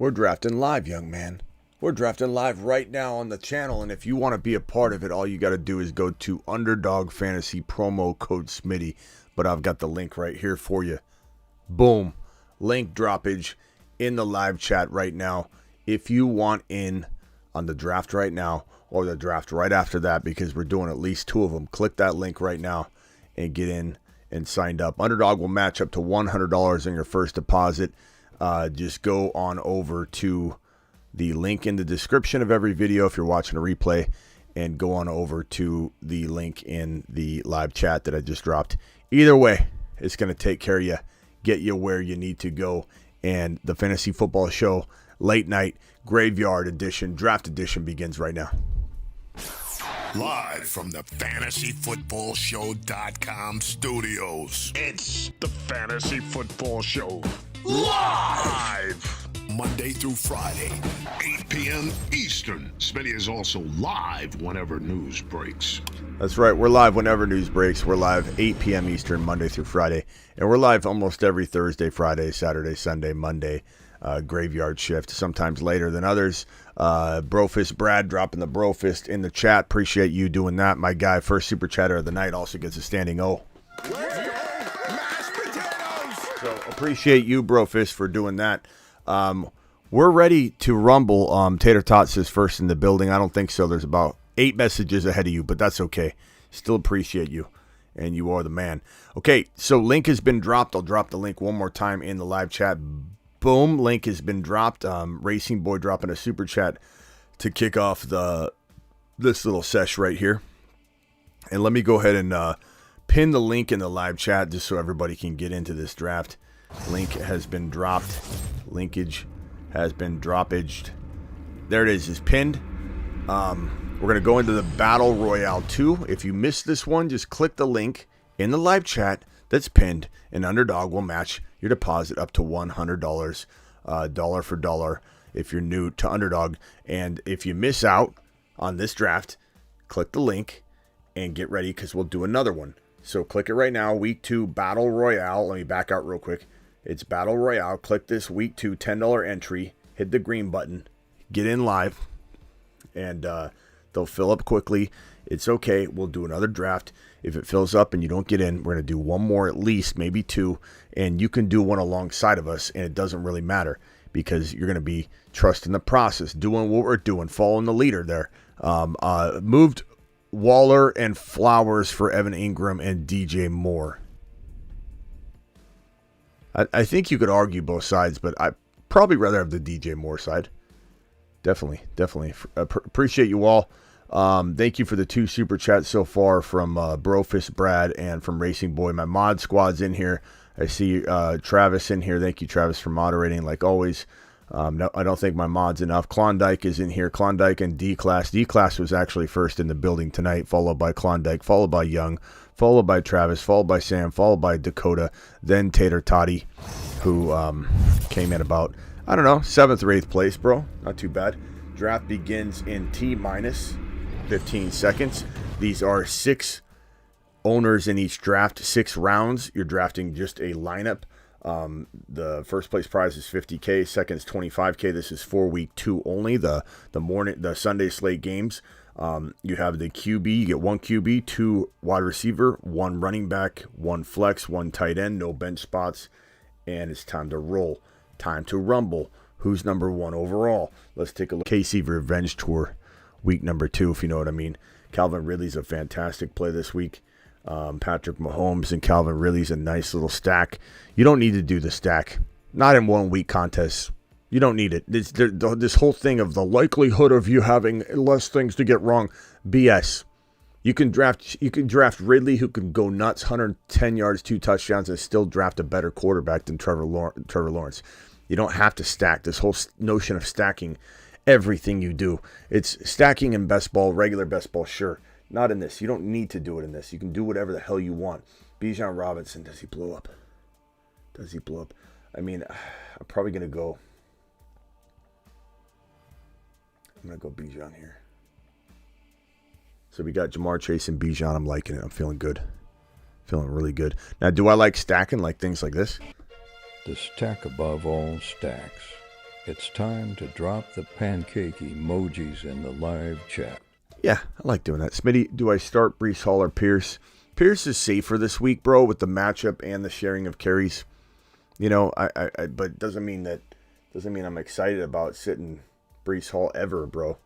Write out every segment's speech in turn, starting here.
We're drafting live, young man. We're drafting live right now on the channel, and if you want to be a part of it, all you got to do is go to Underdog Fantasy promo code Smitty. But I've got the link right here for you. Boom. Link droppage in the live chat right now. If you want in on the draft right now or the draft right after that, because we're doing at least two of them, click that link right now and get in and signed up. Underdog will match up to $100 in your first deposit. Just go on over to the link in the description of every video if you're watching a replay, and go on over to the link in the live chat that I just dropped. Either way, it's going to take care of you, get you where you need to go. And the Fantasy Football Show late night graveyard edition, draft edition begins right now. Live from the FantasyFootballShow.com studios. It's the Fantasy Football Show. Live! Monday through Friday, 8 p.m. Eastern. Smitty is also live whenever news breaks. That's right. We're live whenever news breaks. We're live 8 p.m. Eastern, Monday through Friday. And we're live almost every Thursday, Friday, Saturday, Sunday, Monday. Graveyard shift, sometimes later than others. Brofist Brad dropping the Brofist in the chat. Appreciate you doing that. My guy, first super chatter of the night, also gets a standing O. Let's go! Mashed potatoes! So appreciate you, Brofist, for doing that. We're ready to rumble. Tater Tot says first in the building. I don't think so. There's about 8 messages ahead of you, but that's okay. Still appreciate you, and you are the man. Okay, so link has been dropped. I'll drop the link one more time in the live chat. Boom, link has been dropped. Racing Boy dropping a super chat to kick off this little sesh right here. And let me go ahead and pin the link in the live chat just so everybody can get into this draft. Link has been dropped. Linkage has been droppaged. There it is. It's pinned. We're going to go into the Battle Royale 2. If you missed this one, just click the link in the live chat that's pinned, and Underdog will match your deposit up to $100, dollar for dollar, if you're new to Underdog. And if you miss out on this draft, click the link and get ready, because we'll do another one. So click it right now, Week 2 Battle Royale. Let me back out real quick. It's Battle Royale. Click this Week 2 $10 entry, hit the green button, get in live, and they'll fill up quickly. It's okay. We'll do another draft. If it fills up and you don't get in, we're going to do one more at least, maybe 2, and you can do one alongside of us, and it doesn't really matter because you're going to be trusting the process, doing what we're doing, following the leader there. Moved Waller and Flowers for Evan Ingram and DJ Moore. I think you could argue both sides, but I probably rather have the DJ Moore side. Definitely. Appreciate you all. Thank you for the 2 super chats so far from Brofist Brad and from Racing Boy. My mod squad's in here. I see Travis in here. Thank you, Travis, for moderating like always. No, I don't think my mod's enough. Klondike is in here. Klondike and D-Class. D-Class was actually first in the building tonight, followed by Klondike, followed by Young, followed by Travis, followed by Sam, followed by Dakota, then Tater Toddy, who came in about, 7th or 8th place, bro. Not too bad. Draft begins in T-minus 15 seconds. These are 6 owners in each draft, 6 rounds. You're drafting just a lineup. The first place prize is $50K, second is $25K. This is for week 2 only. The Sunday slate games. You have the QB. You get 1 QB, 2 wide receiver, 1 running back, 1 flex, 1 tight end. No bench spots, and it's time to roll. Time to rumble. Who's number 1 overall? Let's take a look. KC Revenge Tour, week number 2, if you know what I mean. Calvin Ridley's a fantastic play this week. Patrick Mahomes and Calvin Ridley's a nice little stack. You don't need to do the stack. Not in 1 week contests. You don't need it. This whole thing of the likelihood of you having less things to get wrong, BS. You can draft Ridley, who can go nuts, 110 yards, 2 touchdowns, and still draft a better quarterback than Trevor Lawrence. You don't have to stack. This whole notion of stacking everything you do. It's stacking in best ball, regular best ball, sure. Not in this. You don't need to do it in this. You can do whatever the hell you want. Bijan Robinson, does he blow up? I mean, I'm probably going to go. I'm going to go Bijan here. So we got Jamar Chase and Bijan. I'm liking it. I'm feeling good. Feeling really good. Now, do I like stacking like things like this? The stack above all stacks. It's time to drop the pancake emojis in the live chat. Yeah, I like doing that. Smitty, do I start Breece Hall or Pierce? Pierce is safer this week, bro, with the matchup and the sharing of carries. You know, but doesn't mean I'm excited about sitting Breece Hall ever, bro.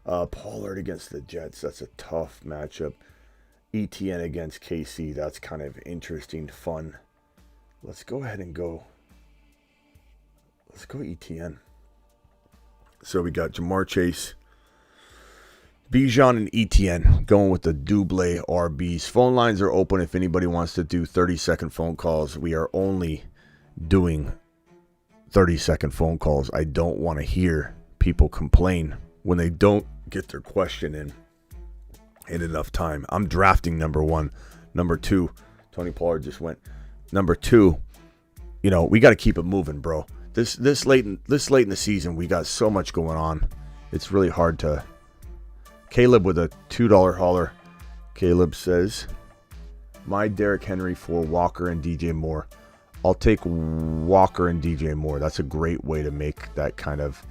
Pollard against the Jets, that's a tough matchup. ETN against KC, that's kind of interesting, fun. Let's go ahead and go. Let's go ETN. So we got Jamar Chase, Bijan, and ETN going with the double RBs. Phone lines are open if anybody wants to do 30-second phone calls. We are only doing 30-second phone calls. I don't want to hear people complain when they don't get their question in enough time. I'm drafting number one. Number two, Tony Pollard just went. Number two, you know, we got to keep it moving, bro. This late in the season, we got so much going on. It's really hard to. Caleb with a $2 hauler. Caleb says, my Derrick Henry for Walker and DJ Moore. I'll take Walker and DJ Moore. That's a great way to make that kind of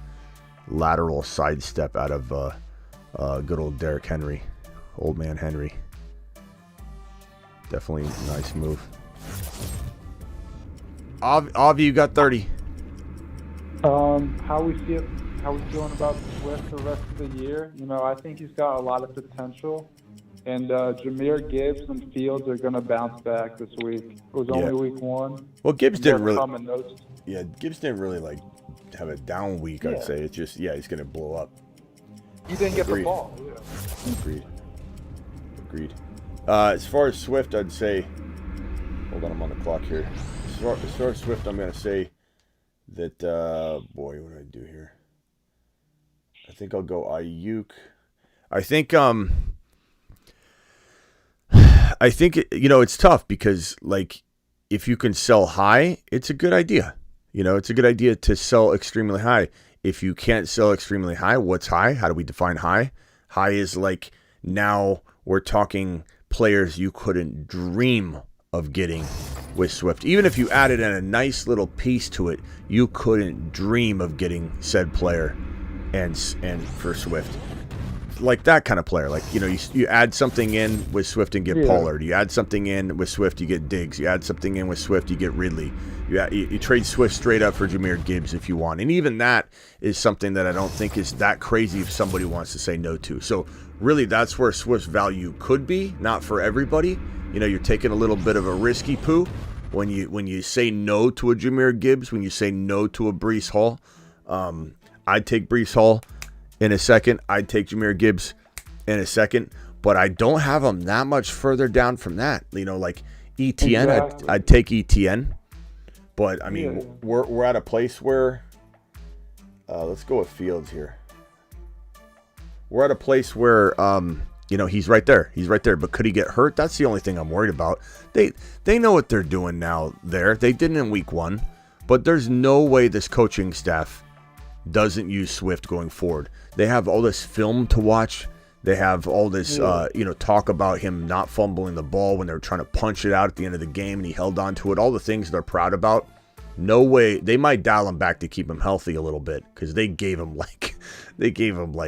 lateral sidestep out of good old Derrick Henry. Old man Henry. Definitely a nice move. Avi, you got 30. How we feeling about Swift the rest of the year? You know, I think he's got a lot of potential, and Jahmyr Gibbs and Fields are going to bounce back this week. It was only week one. Well, Gibbs didn't really. Gibbs didn't really have a down week. I'd say it's just he's going to blow up. He didn't get the ball. Yeah. Agreed. As far as Swift, I'd say. Hold on, I'm on the clock here. As far as Swift, I'm going to say that, boy, what do I do here? I think I'll go Ayuk. I think, it's tough because, like, if you can sell high, it's a good idea. You know, it's a good idea to sell extremely high. If you can't sell extremely high, what's high? How do we define high? High is like now we're talking players you couldn't dream of getting with Swift. Even if you added in a nice little piece to it, you couldn't dream of getting said player and for Swift. Like that kind of player. Like, you know, you add something in with Swift and get Pollard. You add something in with Swift, you get Diggs. You add something in with Swift, you get Ridley. You trade Swift straight up for Jahmyr Gibbs if you want. And even that is something that I don't think is that crazy if somebody wants to say no to. So really that's where Swift's value could be, not for everybody. You know, you're taking a little bit of a risky poo when you say no to a Jahmyr Gibbs, when you say no to a Breece Hall. I'd take Breece Hall in a second. I'd take Jahmyr Gibbs in a second, but I don't have him that much further down from that. You know, like ETN, exactly. I'd take ETN, but I mean, we're at a place where let's go with Fields here. We're at a place where you know, he's right there. He's right there, but could he get hurt? That's the only thing I'm worried about. They know what they're doing now there. They didn't in week one, but there's no way this coaching staff doesn't use Swift going forward. They have all this film to watch. They have all this, talk about him not fumbling the ball when they were trying to punch it out at the end of the game, and he held on to it. All the things they're proud about. No way. They might dial him back to keep him healthy a little bit because they gave him like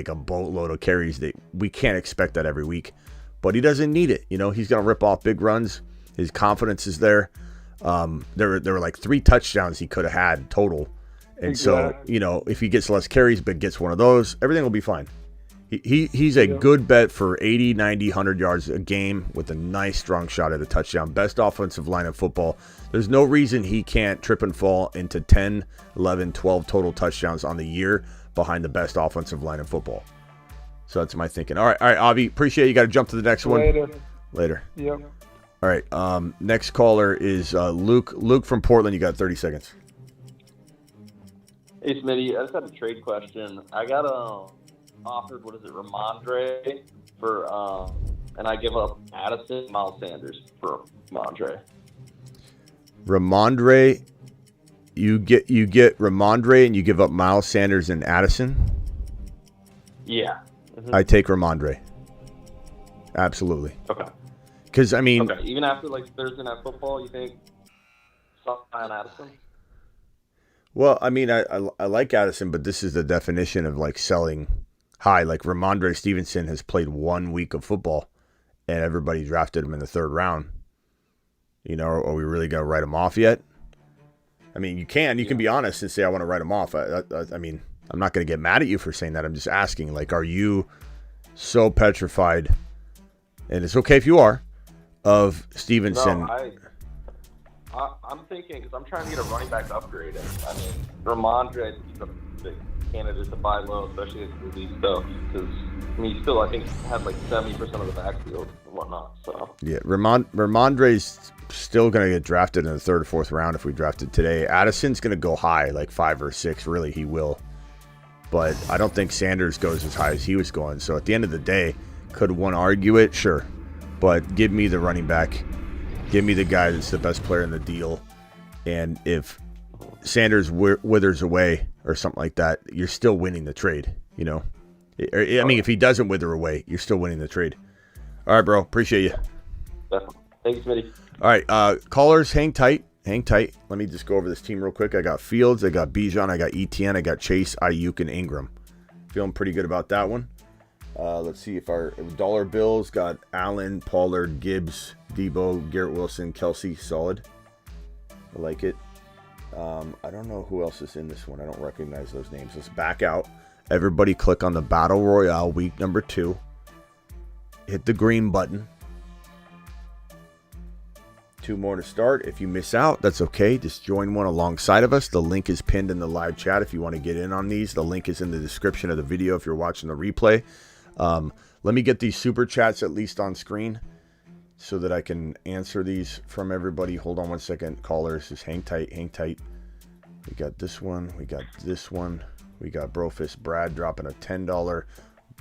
a boatload of carries. We can't expect that every week, but he doesn't need it. You know, he's gonna rip off big runs. His confidence is there. There were like 3 touchdowns he could have had total. And so, you know, if he gets less carries but gets one of those, everything will be fine. He's a good bet for 80, 90, 100 yards a game with a nice strong shot at a touchdown. Best offensive line in football. There's no reason he can't trip and fall into 10, 11, 12 total touchdowns on the year behind the best offensive line in football. So that's my thinking. All right, Avi, appreciate it. You got to jump to the next one. Later. Yep. All right, next caller is Luke. Luke from Portland, you got 30 seconds. Hey, Smitty, I just had a trade question. I got offered, Ramondre for, and I give up Addison, Miles Sanders for Ramondre. Ramondre, you get Ramondre and you give up Miles Sanders and Addison? Yeah. Mm-hmm. I take Ramondre. Absolutely. Okay. Because, I mean... Okay, even after, like, Thursday Night Football, you think something on Addison? Well, I mean, I like Addison, but this is the definition of like selling high. Like Ramondre Stevenson has played 1 week of football, and everybody drafted him in the 3rd round. Are we really going to write him off yet? I mean, you can be honest and say, I want to write him off. I mean, I'm not going to get mad at you for saying that. I'm just asking, like, are you so petrified, and it's okay if you are, of Stevenson? No, I'm thinking, because I'm trying to get a running back upgrade. I mean, Ramondre, he's a big candidate to buy low, especially with these stuff. Because, I mean, he still, I think, has like 70% of the backfield and whatnot. So yeah, Ramondre's still going to get drafted in the 3rd or 4th round if we drafted today. Addison's going to go high, like 5 or 6. Really, he will. But I don't think Sanders goes as high as he was going. So at the end of the day, could one argue it? Sure. But give me the running back. Give me the guy that's the best player in the deal. And if Sanders withers away or something like that, you're still winning the trade, I mean, if he doesn't wither away, you're still winning the trade. All right, bro. Appreciate you. definitely. Thanks, Smitty. All right, callers, hang tight. Hang tight. Let me just go over this team real quick. I got Fields, I got Bijan, I got Etienne, I got Chase, Ayuk, and Ingram. Feeling pretty good about that one. Let's see if our dollar bills got Allen, Pollard, Gibbs, Debo, Garrett Wilson, Kelsey. Solid. I like it. I don't know who else is in this one. I don't recognize those names. Let's back out. Everybody click on the Battle Royale week number 2. Hit the green button. 2 more to start. If you miss out, that's okay. Just join one alongside of us. The link is pinned in the live chat if you want to get in on these. The link is in the description of the video if you're watching the replay. Let me get these super chats at least on screen so that I can answer these from everybody. Hold on one second. Callers, just hang tight, hang tight. We got this one. We got this one. We got Brofist Brad dropping a $10.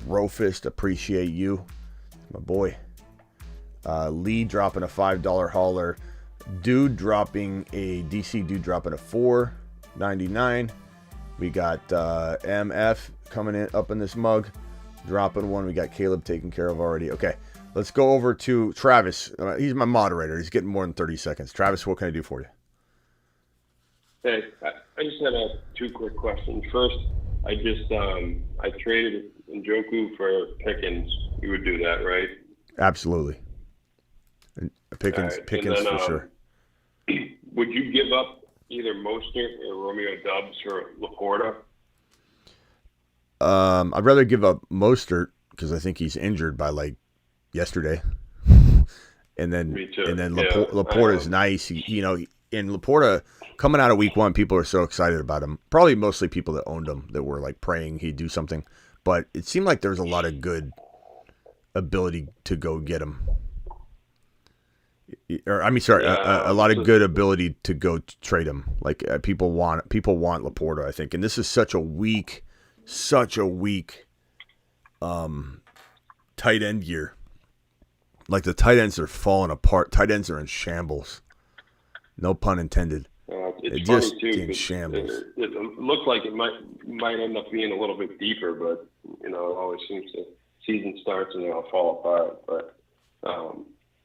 Brofist, appreciate you. My boy. Lee dropping a $5 hauler. Dude dropping a DC Dude dropping a $4.99. We got MF coming in up in this mug, dropping one. We got Caleb taken care of already. Okay, let's go over to Travis. He's my moderator. He's getting more than 30 seconds. Travis, what can I do for you? Hey, I just had 2 quick questions. First, I traded Njoku for Pickens. You would do that, right? Absolutely. Pickens then, for sure. Would you give up either Mostert or Romeo Doubs for Laporta? I'd rather give up Mostert because I think he's injured by like yesterday. and then Laporta is nice. And Laporta coming out of week 1, people are so excited about him. Probably mostly people that owned him that were like praying he'd do something. But it seemed like there was a lot of good ability to go get him. A lot of good ability to go trade him. Like people want Laporta, I think, and this is such a weak tight end year. Like the tight ends are falling apart. Tight ends are in shambles. No pun intended. It's just funny too, in shambles. It looks like it might end up being a little bit deeper, but it always seems to season starts and it'll fall apart. But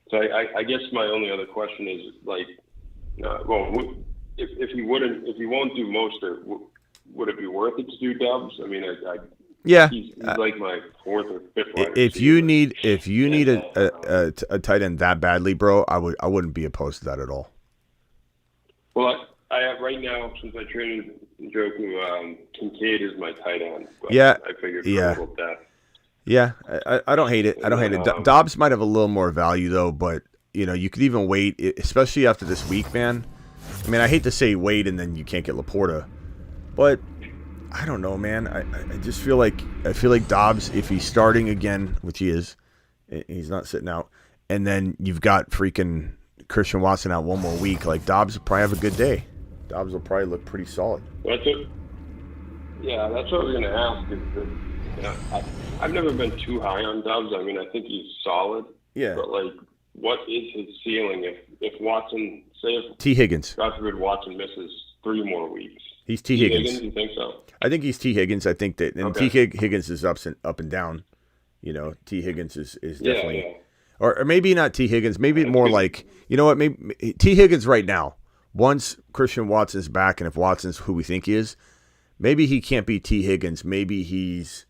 so I guess my only other question is like, if he won't do Mostert, would it be worth it to do Doubs? I mean, he's like my 4th or 5th line. If you need a tight end that badly, bro, I wouldn't be opposed to that at all. Well, I have right now, since I traded Njoku, Kincaid is my tight end. But Yeah, I figured yeah. about that. Yeah, I don't hate it. I don't hate it. Dobbs might have a little more value though, but you could even wait, especially after this week, man. I mean, I hate to say wait and then you can't get Laporta, but I don't know, man. I just feel like Dobbs, if he's starting again, which he is, he's not sitting out, and then you've got freaking Christian Watson out 1 more week, like Dobbs will probably have a good day. Dobbs will probably look pretty solid. That's what I was going to ask. I've never been too high on Dobbs. I mean, I think he's solid. Yeah. But like, what is his ceiling if Watson, say if T. Higgins, God forbid Watson misses 3 more weeks? He's T. Higgins. You think so? I think he's T. Higgins. I think that, and Okay. T. Higgins is up and down. T. Higgins is definitely, Yeah. or maybe not T. Higgins. Maybe more like, maybe T. Higgins right now once Christian Watson's back, and if Watson's who we think he is, maybe he can't be T. Higgins. Maybe he's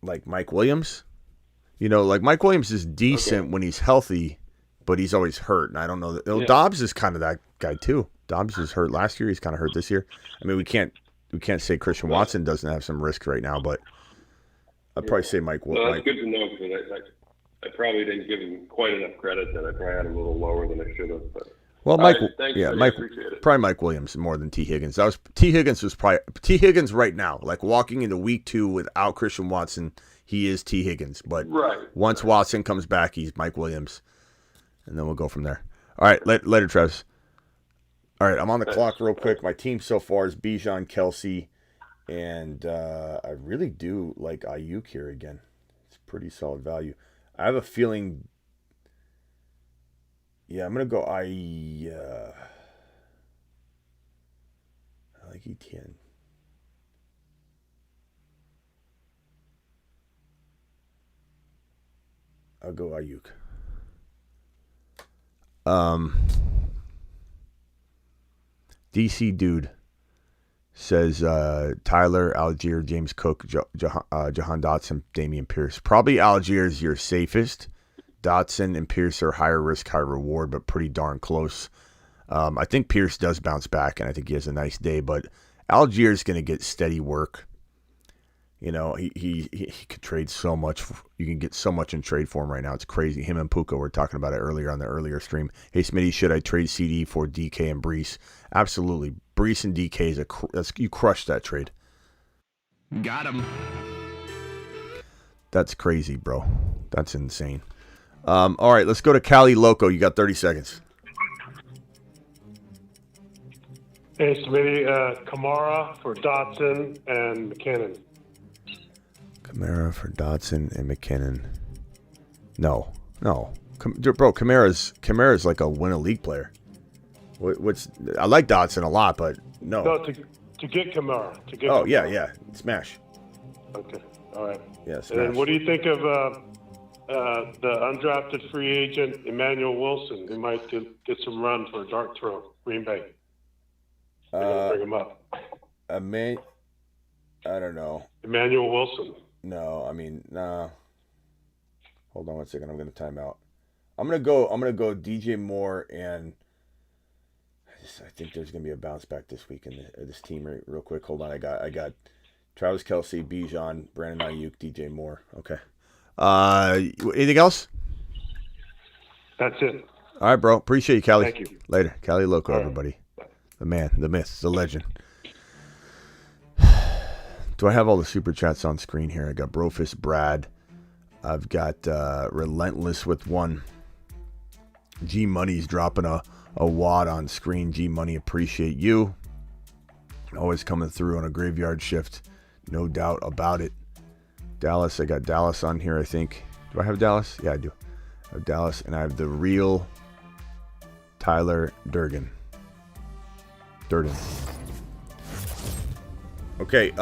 like Mike Williams. Like Mike Williams is decent when he's healthy, but he's always hurt. And I don't know. Dobbs is kind of that guy too. Dobbs was hurt last year. He's kind of hurt this year. I mean, we can't say Christian Watson doesn't have some risk right now, but I'd probably say Mike. No, that's good to know because I probably didn't give him quite enough credit. Then I probably had him a little lower than I should have. But. Well, Mike, probably Mike Williams more than T. Higgins. T. Higgins right now, like walking into week 2 without Christian Watson, he is T. Higgins. But once Watson comes back, he's Mike Williams, and then we'll go from there. All right, later, Travis. All right, I'm on the clock real quick. My team so far is Bijan, Kelsey, and I really do like Ayuk here again. It's pretty solid value. I have a feeling. Yeah, I'm going to go I like Etienne. I'll go Ayuk. DC Dude says Tyler, Algier, James Cook, Jahan Dotson, Damian Pierce. Probably Algier is your safest. Dotson and Pierce are higher risk, higher reward, but pretty darn close. I think Pierce does bounce back, and I think he has a nice day, but Algier is going to get steady work. He could trade so much. You can get so much in trade for him right now. It's crazy. Him and Puka were talking about it earlier on the earlier stream. Hey, Smitty, should I trade CD for DK and Brees? Absolutely. Brees and DK you crushed that trade. Got him. That's crazy, bro. That's insane. All right, let's go to Cali Loco. You got 30 seconds. Hey, Smitty, Kamara for Dotson and McKinnon. Kamara for Dotson and McKinnon. No. Bro, Kamara's like a win a league player. I like Dotson a lot, but no. No, to get Kamara. Yeah. Smash. Okay, all right. Yeah, smash. And then what do you think of the undrafted free agent Emmanuel Wilson? He might get some run for a dart throw, Green Bay. They're going to bring him up. I don't know. Emmanuel Wilson. No, I mean, nah. Hold on one second. I'm going to time out. I'm going to go DJ Moore, and I think there's going to be a bounce back this week in this team real quick. Hold on. I got Travis Kelce, Bijan, Brandon Ayuk, DJ Moore. Okay. Anything else? That's it. All right, bro. Appreciate you, Cali. Thank you. Later. Cali Loco, everybody. The man, the myth, the legend. Do I have all the super chats on screen here? I got Brofist Brad. I've got Relentless with one. G Money's dropping a wad on screen. G Money, appreciate you. Always coming through on a graveyard shift. No doubt about it. Dallas, I got Dallas on here, I think. Do I have Dallas? Yeah, I do. I have Dallas, and I have the real Tyler Durden. Okay,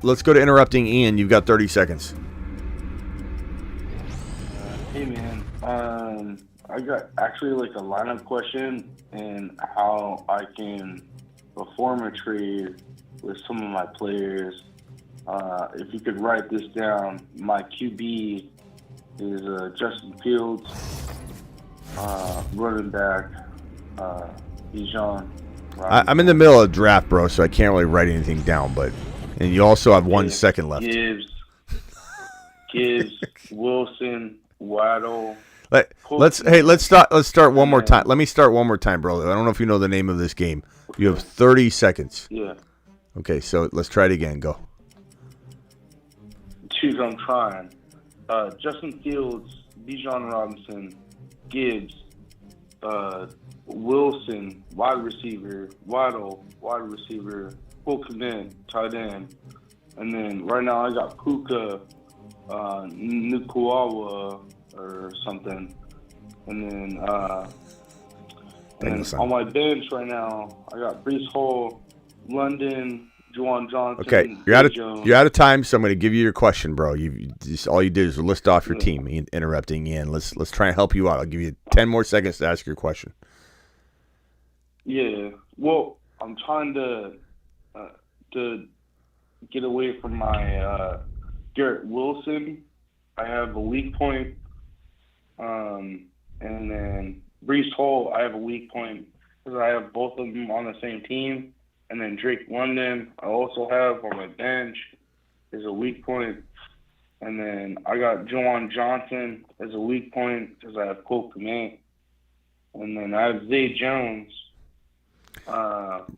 let's go to interrupting Ian. You've got 30 seconds. Hey, man. I got actually like a lineup question and how I can perform a trade with some of my players. If you could write this down, my QB is Justin Fields, running back Bijan. I'm in the middle of draft, bro, so I can't really write anything down. And you also have 1 second left. Gibbs, Wilson, Waddle. Let's start one more time. Let me start one more time, bro. I don't know if you know the name of this game. You have 30 seconds. Yeah. Okay, so let's try it again. Go. Choose. I'm trying. Justin Fields, Bijan Robinson, Gibbs, Wilson, wide receiver, Waddle, wide receiver, Fulton, tight end, and then right now I got Puka, Nukuawa or something, and then on my bench right now I got Brees Hall, London, Juwan Johnson. Okay, you're out of time, so I'm going to give you your question, bro. You just, all you did is list off your team, interrupting Ian. Let's try and help you out. I'll give you 10 more seconds to ask your question. Yeah. Well, I'm trying to get away from my Garrett Wilson. I have a weak point. And then Breece Hall, I have a weak point because I have both of them on the same team. And then Drake London, I also have on my bench, is a weak point. And then I got Juwan Johnson as a weak point because I have Cole Kmet. And then I have Zay Jones.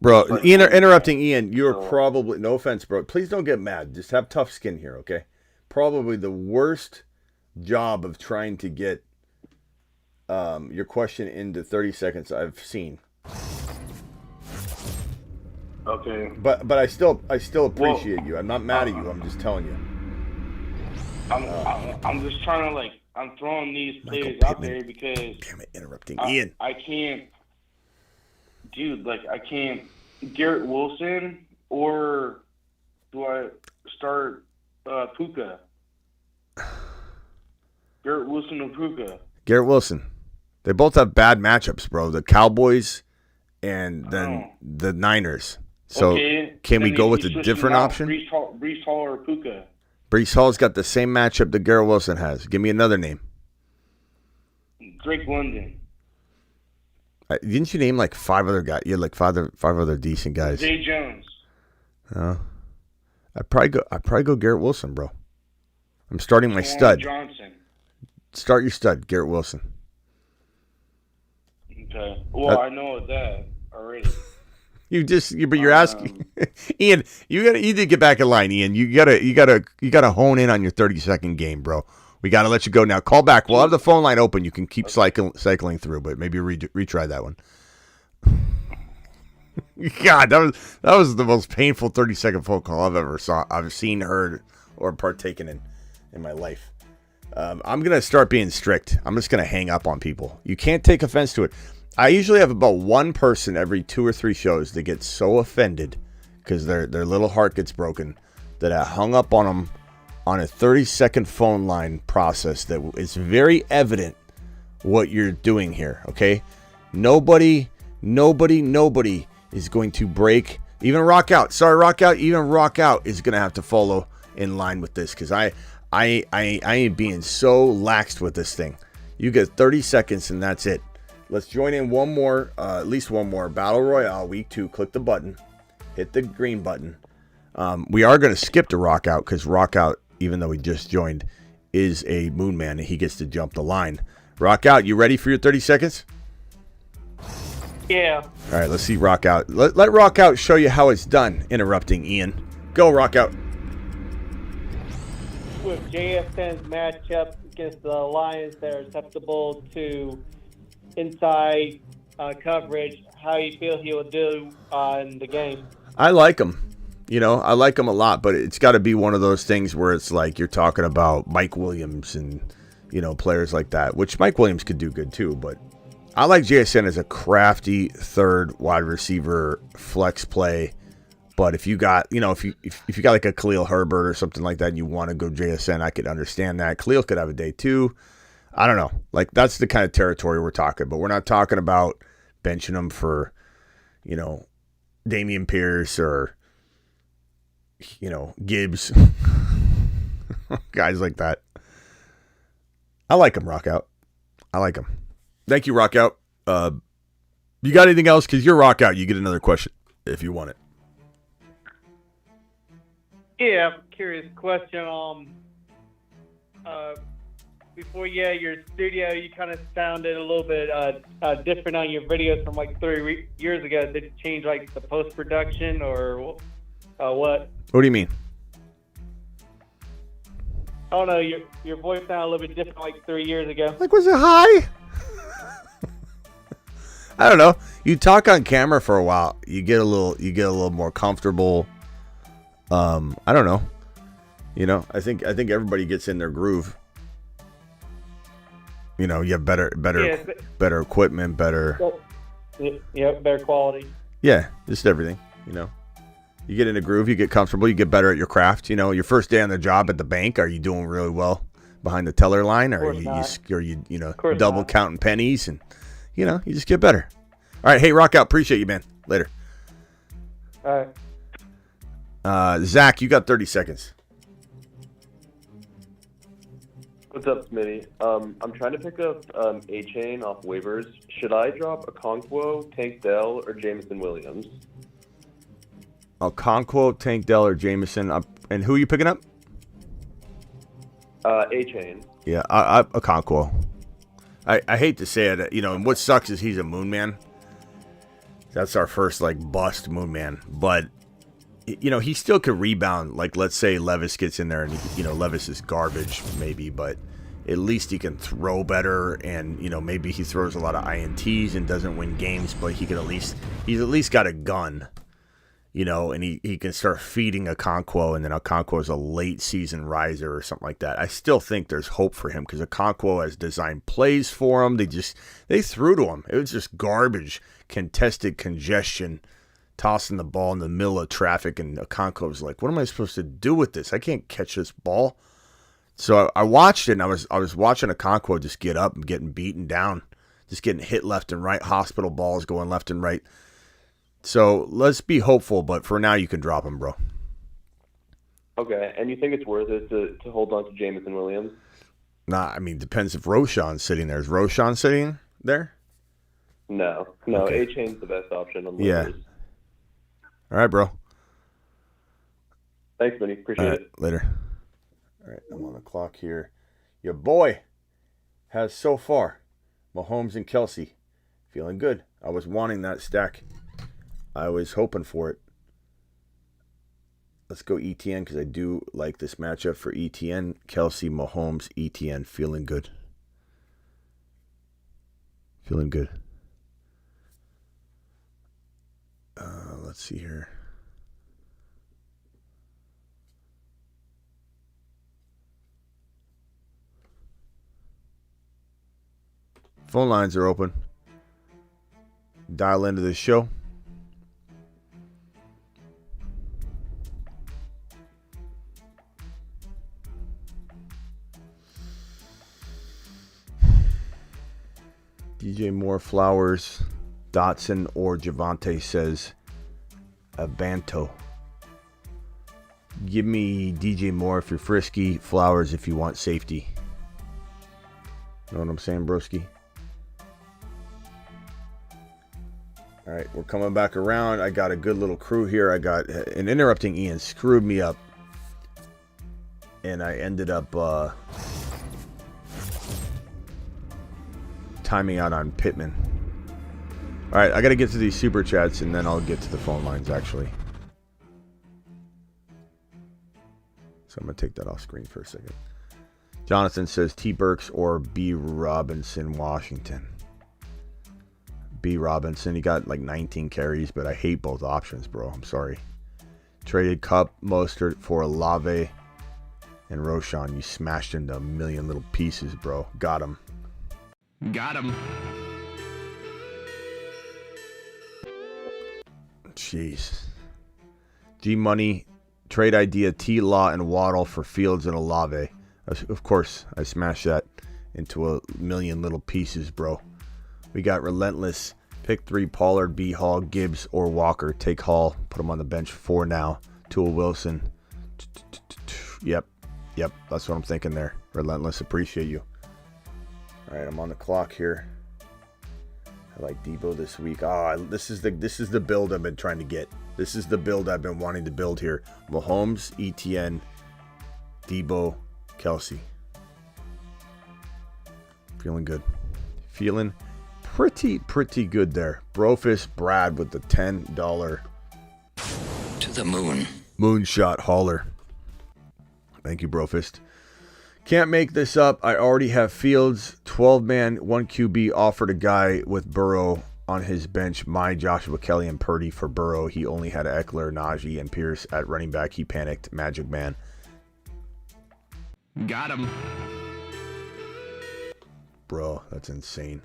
Bro, interrupting Ian, you're probably, no offense, bro. Please don't get mad. Just have tough skin here, okay? Probably the worst job of trying to get your question into 30 seconds I've seen. Okay. But I still appreciate you. I'm not mad at you. I'm just telling you. I'm just trying to I'm throwing these players out there because damn it, interrupting Ian. I can't, dude. I can't. Garrett Wilson or do I start Puka? Garrett Wilson or Puka? Garrett Wilson. They both have bad matchups, bro. The Cowboys and then the Niners. So can we go with a different option? Breece Hall or Puka? Breece Hall's got the same matchup that Garrett Wilson has. Give me another name. Drake London. Didn't you name 5 other guys? You had five other decent guys. Zay Jones. I'd probably go Garrett Wilson, bro. I'm starting my stud. Johnson. Start your stud, Garrett Wilson. Okay. Well, I know that already. But you're asking, Ian. You need to get back in line, Ian. You gotta hone in on your 30-second game, bro. We gotta let you go now. Call back. We'll have the phone line open. You can keep cycling through, but maybe retry that one. God, that was the most painful 30-second phone call I've seen, heard, or partaken in my life. I'm gonna start being strict. I'm just gonna hang up on people. You can't take offense to it. I usually have about one person every 2 or 3 shows that gets so offended because their little heart gets broken that I hung up on them on a 30-second phone line process that is very evident what you're doing here, okay? Nobody is going to break, even Rock Out. Sorry, Rock Out. Even Rock Out is going to have to follow in line with this because I am being so laxed with this thing. You get 30 seconds and that's it. Let's join in one more, at least one more. Battle Royale, week 2. Click the button. Hit the green button. We are going to skip to Rock Out because Rock Out, even though he just joined, is a Moon Man and he gets to jump the line. Rock Out, you ready for your 30 seconds? Yeah. All right, let's see Rock Out. Let Rock Out show you how it's done, interrupting Ian. Go, Rock Out. With JSN's matchup against the Lions, they're susceptible to inside coverage. How you feel he will do in the game? I like him. I like him a lot, but it's got to be one of those things where it's like you're talking about Mike Williams and, players like that, which Mike Williams could do good too, but I like JSN as a crafty third wide receiver flex play. But if you got, if you got like a Khalil Herbert or something like that and you want to go JSN, I could understand that. Khalil could have a day too. I don't know. That's the kind of territory we're talking, but we're not talking about benching him for, Dameon Pierce or, Gibbs. Guys like that. I like him, Rock Out. I like him. Thank you, Rock Out. You got anything else? Because you're Rock Out. You get another question if you want it. Yeah, curious question. Before your studio, you kind of sounded a little bit different on your videos from 3 years ago. Did it change the post production or what? What do you mean? I don't know. Your voice sounded a little bit different 3 years ago. Was it high? I don't know. You talk on camera for a while, you get a little more comfortable. I don't know. I think everybody gets in their groove. You have better equipment, better. Yeah, better quality. Yeah, just everything. You get in a groove, you get comfortable, you get better at your craft. You know, your first day on the job at the bank, are you doing really well behind the teller line, or you double counting pennies, and you just get better. All right, hey, rock out. Appreciate you, man. Later. All right. Zach, you got 30 seconds. What's up, Smitty? I'm trying to pick up A-Chain off waivers. Should I drop Okonkwo, Tank Dell, or Jameson Williams? Okonkwo, Tank Dell, or Jameson. And who are you picking up? A-Chain. Yeah, Okonkwo. I hate to say it, and what sucks is he's a moon man. That's our first, bust moon man. But, he still could rebound. Like, let's say Levis gets in there and, Levis is garbage, maybe. But at least he can throw better. And, maybe he throws a lot of INTs and doesn't win games. But he's at least got a gun. And he can start feeding Okonkwo, and then Okonkwo is a late season riser or something like that. I still think there's hope for him because Okonkwo has designed plays for him. They threw to him. It was just garbage, contested congestion, tossing the ball in the middle of traffic, and Okonkwo was like, "What am I supposed to do with this? I can't catch this ball." So I watched it, and I was watching Okonkwo just get up and getting beaten down, just getting hit left and right, hospital balls going left and right. So let's be hopeful, but for now you can drop him, bro. Okay, and you think it's worth it to hold on to Jameson Williams? Nah, I mean, depends if Roshan's sitting there. Is Roshan sitting there? No. Okay. A-Chain's the best option on the Yeah. All right, bro. Thanks, Minnie. Appreciate it. Later. All right, I'm on the clock here. Your boy has so far Mahomes and Kelsey. Feeling good. I was wanting that stack. I was hoping for it. Let's go ETN because I do like this matchup for ETN. Kelsey, Mahomes, ETN. Feeling good. Feeling good. Let's see here. Phone lines are open. Dial into the show. DJ Moore, Flowers, Dotson, or Javante says Abanto. Give me DJ Moore if you're frisky, Flowers if you want safety. Know what I'm saying, broski? All right, we're coming back around. I got a good little crew here. I got an interrupting Ian screwed me up, and I ended up timing out on Pittman. All right, I got to get to these super chats, and then I'll get to the phone lines, actually. So I'm going to take that off screen for a second. Jonathan says T. Burks or B. Robinson, Washington. B. Robinson, he got 19 carries, but I hate both options, bro. I'm sorry. Traded Cup, Mostert for Olave and Roshan. You smashed into a million little pieces, bro. Got him. Got him. Jeez. G-Money, trade idea, T-Law and Waddle for Fields and Olave. Of course, I smashed that into a million little pieces, bro. We got Relentless, pick 3, Pollard, B. Hall, Gibbs, or Walker. Take Hall, put him on the bench for now. Tua Wilson. Yep, that's what I'm thinking there. Relentless, appreciate you. All right, I'm on the clock here. I like Debo this week. This is the build I've been trying to get. This is the build I've been wanting to build here. Mahomes, ETN, Debo, Kelsey. Feeling good. Feeling pretty good there. Brofist Brad with the $10 to the moon. Moonshot hauler. Thank you, Brofist. Can't make this up. I already have Fields, 12-man, 1 QB offered a guy with Burrow on his bench. My Joshua Kelly and Purdy for Burrow. He only had Eckler, Najee, and Pierce at running back. He panicked. Magic Man. Got him. Bro, that's insane.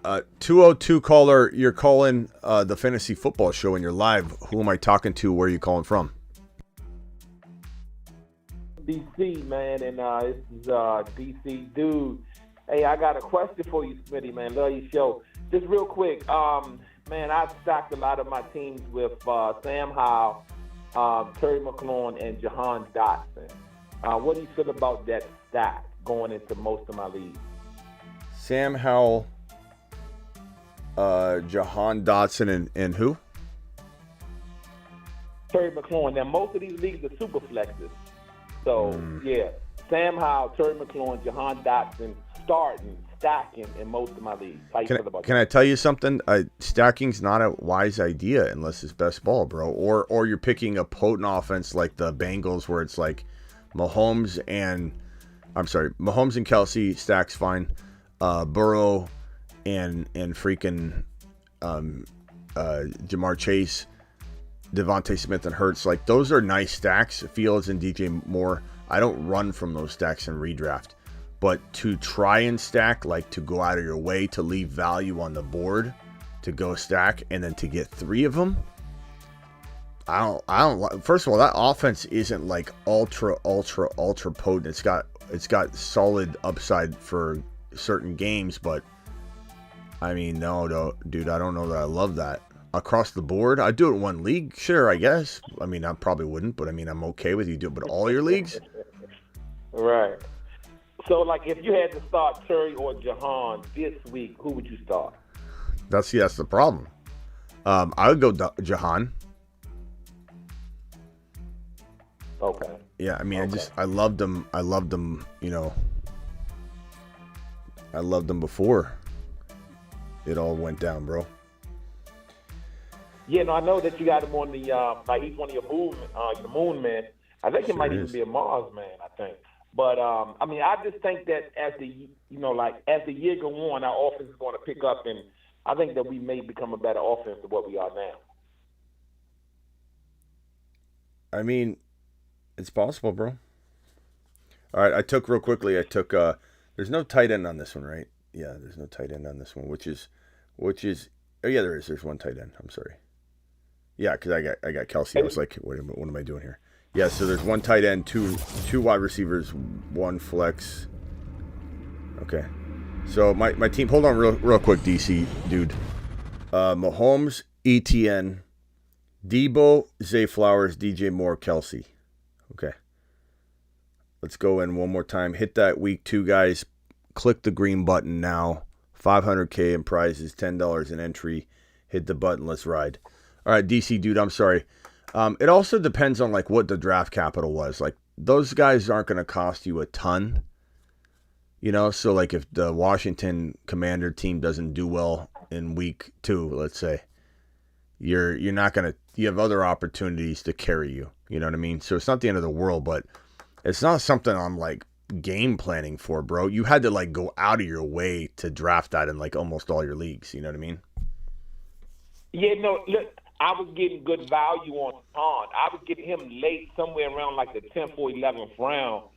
202 caller, you're calling the Fantasy Football Show and you're live. Who am I talking to? Where are you calling from? DC, man, and this is DC Dude. Hey, I got a question for you, Smitty, man. Love your show. Just real quick, man, I've stacked a lot of my teams with Sam Howell, Terry McLaurin, and Jahan Dotson. What do you feel about that stack going into most of my leagues? Sam Howell, Jahan Dotson, and who? Terry McLaurin. Now, most of these leagues are super flexes. So, yeah, Sam Howell, Terry McLaurin, Jahan Dotson, stacking in most of my leagues. How you feel about Can I tell you something? Stacking's not a wise idea unless it's best ball, bro. Or you're picking a potent offense like the Bengals where it's like Mahomes and Kelsey stacks fine. Burrow and freaking Jamar Chase, Devontae Smith and Hurts, like those are nice stacks. Fields and DJ Moore. I don't run from those stacks in redraft. But to try and stack, like to go out of your way to leave value on the board to go stack and then to get 3 of them, I don't. First of all, that offense isn't like ultra potent. It's got solid upside for certain games, but I mean, no, dude, I don't know that I love that across the board. I'd do it in one league, sure, I guess. I mean, I probably wouldn't, but I mean, I'm okay with you doing it, but all your leagues, Right. So, like, if you had to start Terry or Jahan this week, who would you start? that's the problem. I would go Jahan. Okay. Yeah, I mean, I loved them. You know, I loved them before it all went down, bro. Yeah, no, I know that you got him on the like he's one of your moon man. I think it might even be a Mars man. I think. But I mean, I just think that as the year goes on, our offense is going to pick up, and I think that we may become a better offense than what we are now. I mean, it's possible, bro. All right, I took there's no tight end on this one, right? Yeah, there's no tight end on this one, which is oh yeah, there is. There's one tight end. I'm sorry. Yeah, because I got Kelsey. I was like, what am I doing here? Yeah, so there's one tight end, two wide receivers, one flex. Okay. So my team, hold on real quick, DC, dude. Mahomes, ETN, Debo, Zay Flowers, DJ Moore, Kelsey. Okay. Let's go in one more time. Hit that week 2, guys. Click the green button now. $500K in prizes, $10 in entry. Hit the button. Let's ride. All right, DC, dude, I'm sorry. It also depends on like what the draft capital was. Like those guys aren't going to cost you a ton, you know. So like if the Washington Commander team doesn't do well in week 2, let's say, you're not going to. You have other opportunities to carry you. You know what I mean? So it's not the end of the world, but it's not something I'm like game planning for, bro. You had to like go out of your way to draft that in like almost all your leagues. You know what I mean? Yeah, no, look. I was getting good value on Jahan. I was getting him late, somewhere around like the 10th or 11th round.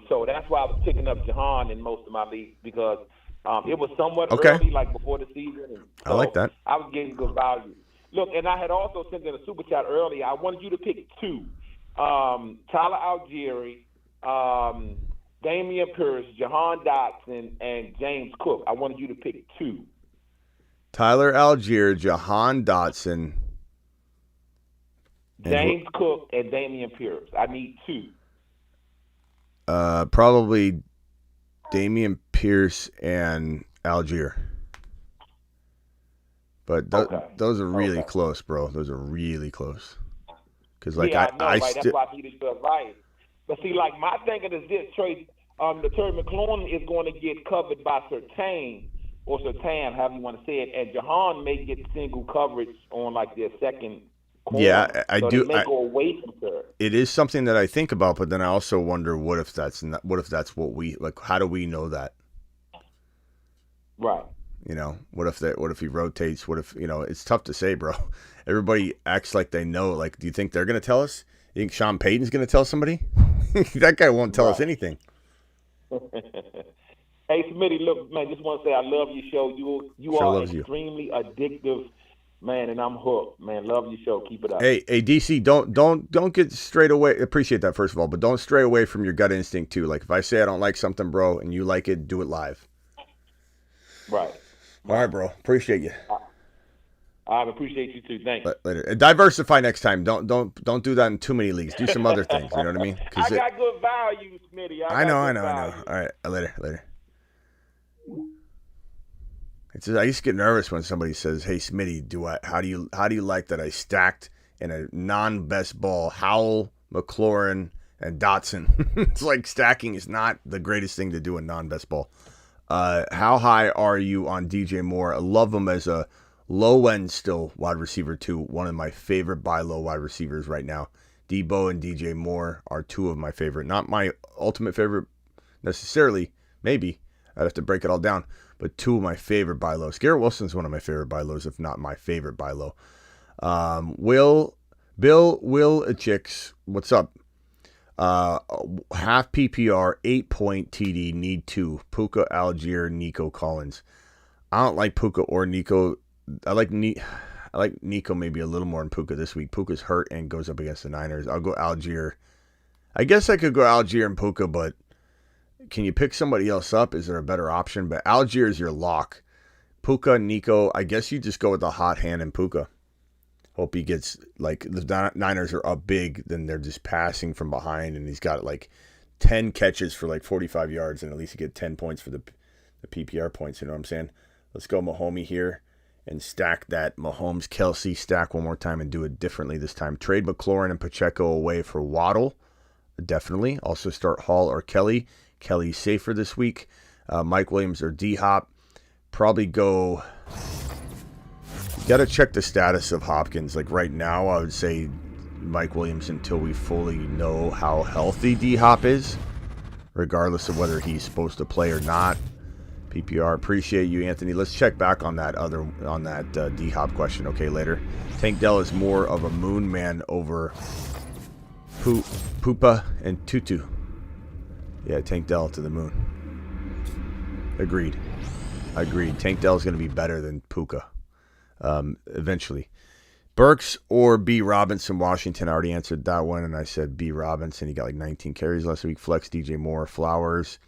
So that's why I was picking up Jahan in most of my leagues because it was somewhat early, like before the season. And so I like that. I was getting good value. Look, and I had also sent in a super chat earlier. I wanted you to pick 2. Tyler Algieri, Damian Pierce, Jahan Dotson, and James Cook. I wanted you to pick 2. Tyler Algier, Jahan Dotson, James Cook, and Damian Pierce. I need 2. Probably Damian Pierce and Algier. But those are really close, bro. Those are really close. Because like I know, right? That's why I needed your advice. But see, like my thinking is this: Trey, the Terry McLaurin is going to get covered by Surtain or Surtain, however you want to say it, and Jahan may get single coverage on like their second corner. Yeah, I so do. They may go away from her. It is something that I think about, but then I also wonder what if that's what we like. How do we know that? Right. You know, what if he rotates? What if, you know, it's tough to say, bro. Everybody acts like they know. Like, do you think they're going to tell us? You think Sean Payton's going to tell somebody? That guy won't tell us anything. Hey, Smitty, look, man, just want to say I love your show. You Sure are loves you. extremely addictive, man, and I'm hooked, man. Love your show. Keep it up. Hey, DC, don't get straight away. Appreciate that, first of all, but don't stray away from your gut instinct too. Like if I say I don't like something, bro, and you like it, do it live. Right. All right, bro. Appreciate you. I appreciate you too. Thanks. Later. And diversify next time. Don't do that in too many leagues. Do some other things. You know what I mean? I got good value, Smitty. I know. All right. Later. It's just, I used to get nervous when somebody says, "Hey, Smitty, how do you like that I stacked in a non-best ball Howell, McLaurin, and Dotson?" It's like stacking is not the greatest thing to do in non-best ball. How high are you on DJ Moore? I love him as a low end still wide receiver too. One of my favorite buy low wide receivers right now. Debo and DJ Moore are two of my favorite. Not my ultimate favorite necessarily. Maybe I'd have to break it all down. But two of my favorite buy lows. Garrett Wilson's one of my favorite buy lows, if not my favorite buy low. Will Chicks, what's up? Half PPR, 8-point TD, need 2. Puka, Algier, Nico Collins. I don't like Puka or Nico. I like Nico maybe a little more than Puka this week. Puka's hurt and goes up against the Niners. I'll go Algier. I guess I could go Algier and Puka, but can you pick somebody else up? Is there a better option? But Algier is your lock. Puka, Nico, I guess you just go with the hot hand and Puka. Hope he gets, like, the Niners are up big, then they're just passing from behind, and he's got, like, 10 catches for, like, 45 yards, and at least you get 10 points for the PPR points, you know what I'm saying? Let's go Mahomes here and stack that Mahomes-Kelsey stack one more time and do it differently this time. Trade McLaurin and Pacheco away for Waddle, definitely. Also start Hall or Kelly. Kelly's safer this week. Mike Williams or D-Hop. Probably go... You got to check the status of Hopkins. Like right now, I would say Mike Williams until we fully know how healthy D-Hop is, regardless of whether he's supposed to play or not. PPR, appreciate you, Anthony. Let's check back on that D-Hop question, okay, later. Tank Dell is more of a moon man over Pupa and Tutu. Yeah, Tank Dell to the moon. Agreed. Tank Dell is going to be better than Puka. Eventually. Burks or B. Robinson, Washington. I already answered that one, and I said B. Robinson. He got like 19 carries last week. Flex DJ Moore. Flowers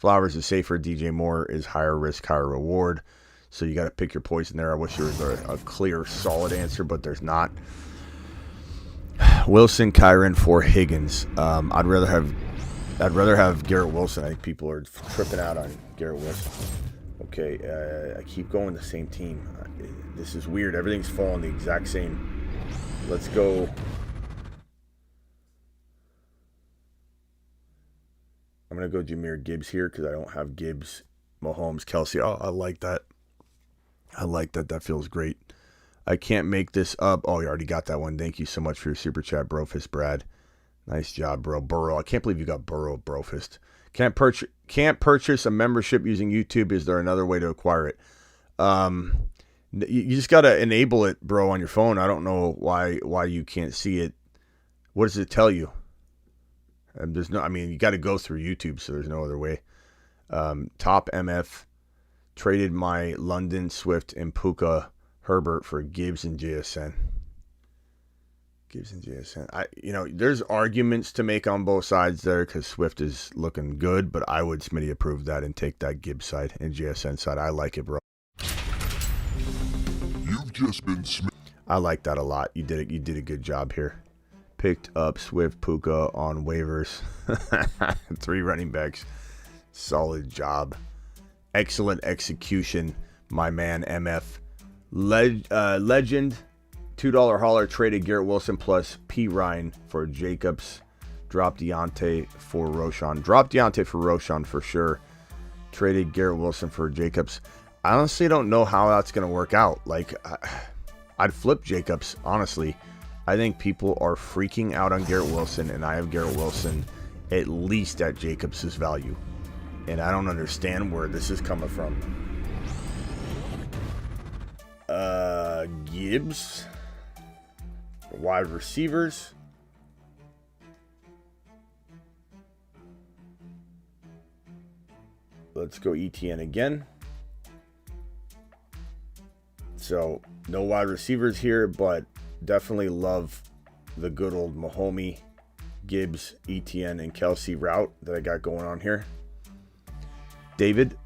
is safer. DJ Moore is higher risk, higher reward. So you got to pick your poison there. I wish there was a clear, solid answer, but there's not. Wilson, Kyron for Higgins. I'd rather have Garrett Wilson. I think people are tripping out on Garrett Wilson. Okay, I keep going the same team. This is weird. Everything's falling the exact same. Let's go. I'm going to go Jahmyr Gibbs here because I don't have Gibbs, Mahomes, Kelsey. Oh, I like that. That feels great. I can't make this up. Oh, you already got that one. Thank you so much for your super chat, Brofist Brad. Nice job, bro. Burrow. I can't believe you got Burrow, Brofist. Can't purchase a membership using YouTube. Is there another way to acquire it? You just got to enable it, bro, on your phone. I don't know why you can't see it. What does it tell you? You got to go through YouTube, so there's no other way. Top MF traded my London, Swift, and Puka Herbert for Gibbs and JSN. There's arguments to make on both sides there because Swift is looking good, but I would Smitty approve that and take that Gibbs side and JSN side. I like it, bro. You've just been I like that a lot. You did a good job here. Picked up Swift, Puka on waivers. 3 running backs. Solid job. Excellent execution, my man MF. Legend. $2 hauler traded Garrett Wilson plus P. Ryan for Jacobs. Dropped Deontay for Roshan for sure. Traded Garrett Wilson for Jacobs. I honestly don't know how that's going to work out. Like, I'd flip Jacobs, honestly. I think people are freaking out on Garrett Wilson, and I have Garrett Wilson at least at Jacobs' value. And I don't understand where this is coming from. Gibbs. Wide receivers. let's go ETN again. So no wide receivers here, but definitely love the good old Mahomey, Gibbs, ETN, and Kelsey route that I got going on here. David,